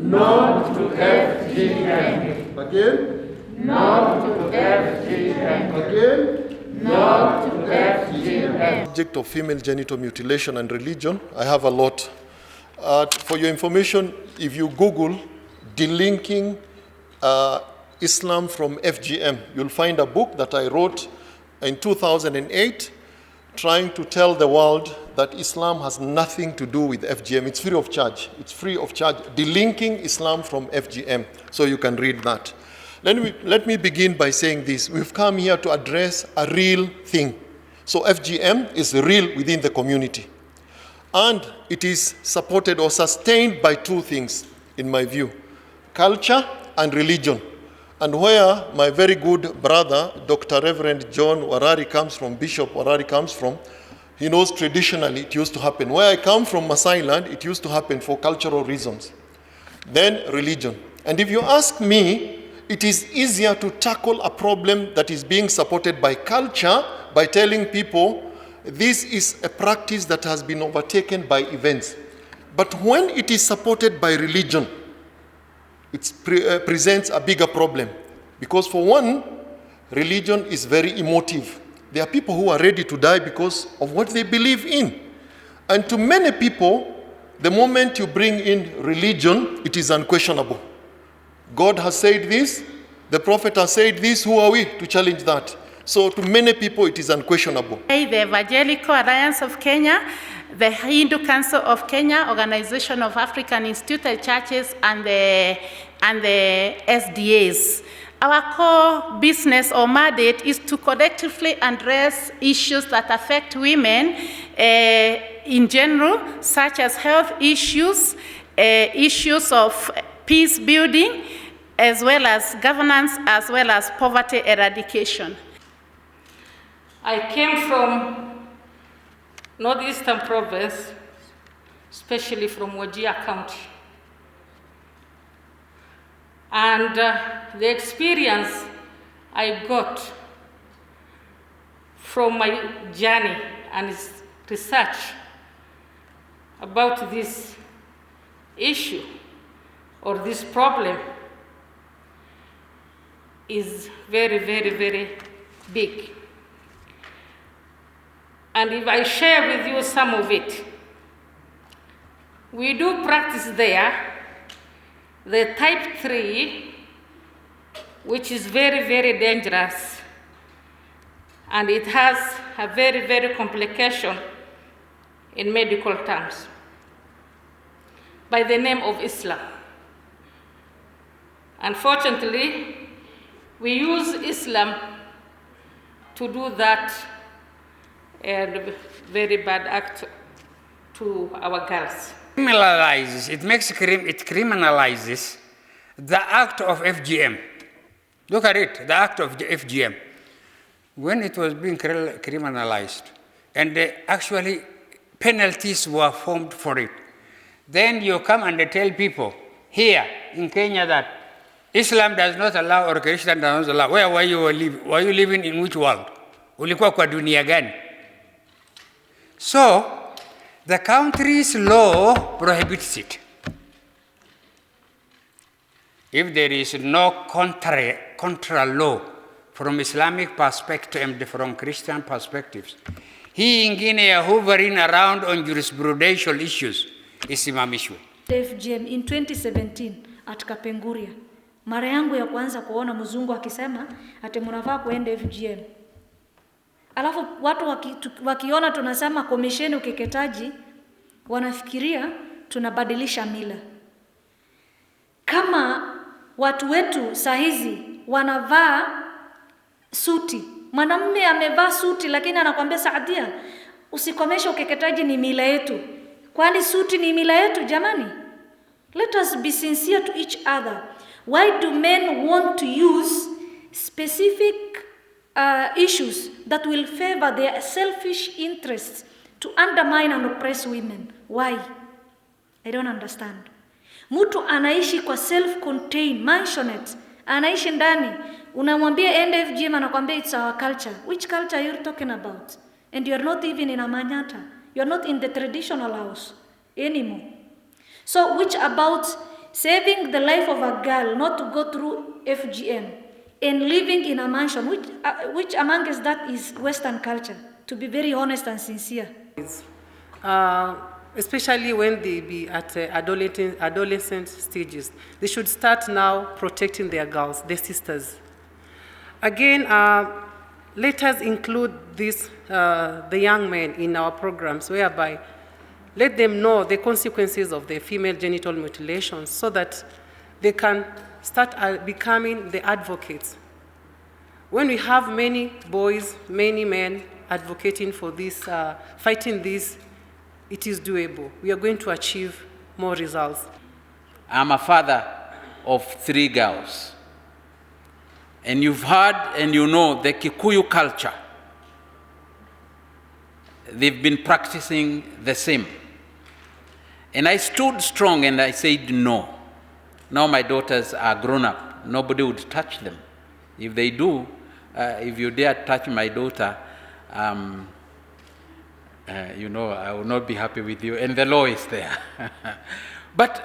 No to FGM. Again? No to FGM. Again? No to FGM. Subject of female genital mutilation and religion. I have a lot. For your information, if you Google delinking Islam from FGM, you'll find a book that I wrote in 2008 trying to tell the world that Islam has nothing to do with FGM. It's free of charge. It's free of charge. Delinking Islam from FGM. So you can read that. Let me begin by saying this. We've come here to address a real thing. So FGM is real within the community. And it is supported or sustained by two things, in my view: culture and religion. And where my very good brother, Dr. Reverend John Warari comes from, Bishop Warari comes from, he knows traditionally it used to happen. Where I come from, Masai land, it used to happen for cultural reasons. Then religion. And if you ask me, it is easier to tackle a problem that is being supported by culture by telling people this is a practice that has been overtaken by events. But when it is supported by religion, it presents a bigger problem. Because for one, religion is very emotive. There are people who are ready to die because of what they believe in. And to many people, the moment you bring in religion, it is unquestionable. God has said this, the prophet has said this, who are we to challenge that? So to many people, it is unquestionable. The Evangelical Alliance of Kenya, the Hindu Council of Kenya, Organization of African Institutional Churches, and the SDAs. Our core business or mandate is to collectively address issues that affect women in general, such as health issues, issues of peace building, as well as governance, as well as poverty eradication. I came from Northeastern Province, especially from Wajir County. And the experience I got from my journey and research about this issue or this problem is very, very, very big. And if I share with you some of it, we do practice there the type 3, which is very, very dangerous, and it has a very, very complication in medical terms, by the name of Islam. Unfortunately, we use Islam to do that very bad act to our girls. Criminalizes, it criminalizes the act of FGM. Look at it, the act of the FGM. When it was being criminalized, and actually penalties were formed for it, then you come and tell people here in Kenya that Islam does not allow or Christian does not allow. Where were you living? Were you living in which world? Ulikuwa kwa dunia gani? So, the country's law prohibits it. If there is no contra law from Islamic perspective and from Christian perspectives, hii ingine ya hovering around on jurisprudential issues isimamishwe. FGM in 2017 at Kapenguria. Mara yangu ya kwanza kuona mzungu akisema ati mnafaa kuenda FGM. Alafu watu wakiona tunasema komisheni ukeketaji, wanafikiria tunabadilisha mila. Kama watu wetu sahizi wanavaa suti, mwanamume amevaa suti lakini anakuambia Saadia, usikomeshe ukeketaji, ni mila yetu. Kwani suti ni mila yetu jamani? Let us be sincere to each other. Why do men want to use specific issues that will favor their selfish interests to undermine and oppress women? Why? I don't understand. Mtu anaishi kwa self-contained mansionette, anaishi ndani, unamwambia end FGM, anakuambia it's our culture. Which culture are you talking about? And you're not even in a Manyata. You're not in the traditional house anymore. So which about saving the life of a girl not to go through FGM and living in a mansion, which amongst that is Western culture, to be very honest and sincere. Especially when they be at adolescent stages. They should start now protecting their girls, their sisters. Again, let us include the young men in our programs, whereby let them know the consequences of their female genital mutilations so that they can start becoming the advocates. When we have many boys, many men advocating for this, fighting this, it is doable. We are going to achieve more results. I'm a father of 3 girls. And you've heard and you know the Kikuyu culture. They've been practicing the same. And I stood strong and I said no. Now my daughters are grown up. Nobody would touch them. If they do, if you dare touch my daughter, you know, I will not be happy with you. And the law is there. But